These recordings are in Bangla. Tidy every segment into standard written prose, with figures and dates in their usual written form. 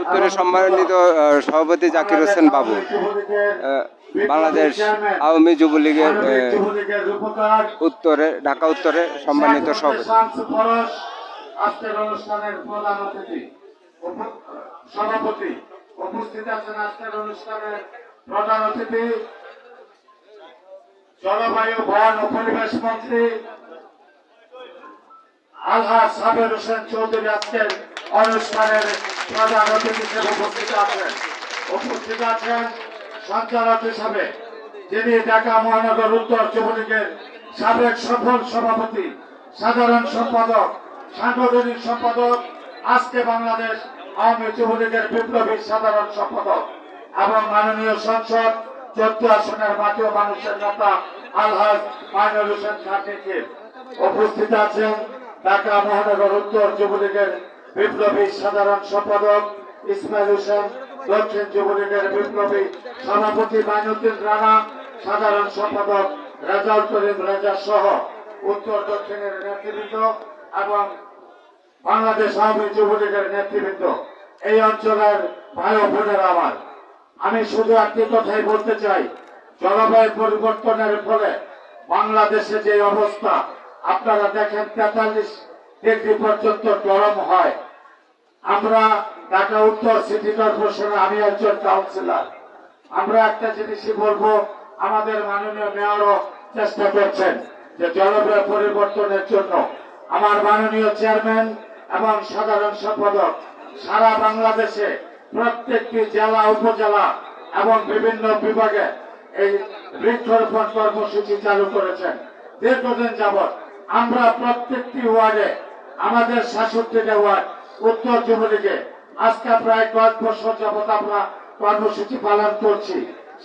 উত্তরে সম্মানিত সভাপতি জাকির হোসেন বাবু, বাংলাদেশ আওয়ামী যুবলীগের উত্তরে, ঢাকা উত্তরে সম্মানিত সভাপতি। আজকের অনুষ্ঠানের প্রধান অতিথি সভাপতি উপস্থিত আছেন। আজকের অনুষ্ঠানের প্রধান অতিথি জলবায়ু, বন ও পরিবেশ মন্ত্রী আলহাজ সাবের হোসেন চৌধুরী আজকের অনুষ্ঠানের প্রধান অতিথি হিসেবে উপস্থিত আছেন সঞ্চালক হিসাবে যিনি ঢাকা মহানগর উত্তর যুবলীগের সাবেক সফল সভাপতি, সাধারণ সম্পাদক, সাংগঠনিক সম্পাদক, আজকে বাংলাদেশ আওয়ামী যুবলীগের বিপ্লবী সাধারণ সম্পাদক এবং মাননীয় সংসদ 14 আসনের মাটি ও মানুষের নেতা আলহাজ মাইনুল হোসেন খানকে। উপস্থিত আছেন ঢাকা মহানগর উত্তর যুবলীগের বিপ্লবী সাধারণ সম্পাদক ইসমাইল হোসেন, দক্ষিণ যুবলীগের বিপ্লবী সভাপতি মাইনুদ্দিন রানা, সাধারণ সম্পাদক রেজাউল করিম রেজা সহ উত্তর দক্ষিণের নেতৃবৃন্দ এবং বাংলাদেশ আওয়ামী যুবলীগের নেতৃবৃন্দ, এই অঞ্চলের ভাই ও বোনেরা আমার, আমি শুধু একটি কথাই বলতে চাই। জলবায়ু পরিবর্তনের ফলে বাংলাদেশে যে অবস্থা আপনারা দেখেন, 43 ডিগ্রি পর্যন্ত গরম হয়। আমরা ঢাকা উত্তর সিটি কর্পোরেশনে, আমি একজন কাউন্সিলর, আমরা একটা জিনিসই বলবো, আমাদের মাননীয় মেয়রও চেষ্টা করছেন যে জলবায়ু পরিবর্তনের জন্য আমার মাননীয় চেয়ারম্যান এবং সাধারণ সম্পাদক সারা বাংলাদেশে প্রত্যেকটি জেলা, উপজেলা এবং বিভিন্ন বিভাগে এই বৃক্ষরোপণ কর্মসূচি চালু করেছেন। দীর্ঘদিন যাবৎ আমরা প্রত্যেকটি ওয়ার্ডে, আমাদের 66টা ওয়ার্ড উত্তর যুবলীগে আজকে প্রায় কয়েক বছর যাবৎ আমরা কর্মসূচি পালন করছি।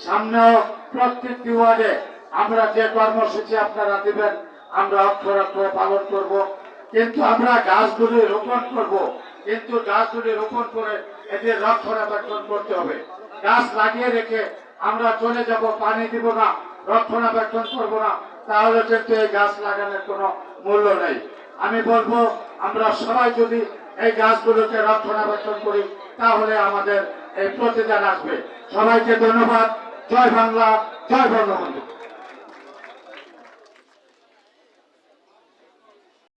সামনেও প্রত্যেকটি ওয়ার্ডে আমরা যে কর্মসূচি আপনারা দিবেন আমরা অক্ষরে পালন করব। কিন্তু আমরা গাছগুলি রোপণ করব, কিন্তু গাছগুলি রোপণ করে এদের রক্ষণাবেক্ষণ করতে হবে। গাছ লাগিয়ে রেখে আমরা চলে যাব, পানি দিব না, রক্ষণাবেক্ষণ করব না, তাহলে কিন্তু এই গাছ লাগানোর কোনো মূল্য নেই। আমি বলবো আমরা সবাই যদি এই গাছগুলোকে রক্ষণাবেক্ষণ করি তাহলে আমাদের এই প্রতিদান আসবে। সবাইকে ধন্যবাদ। জয় বাংলা, জয় বঙ্গবন্ধু।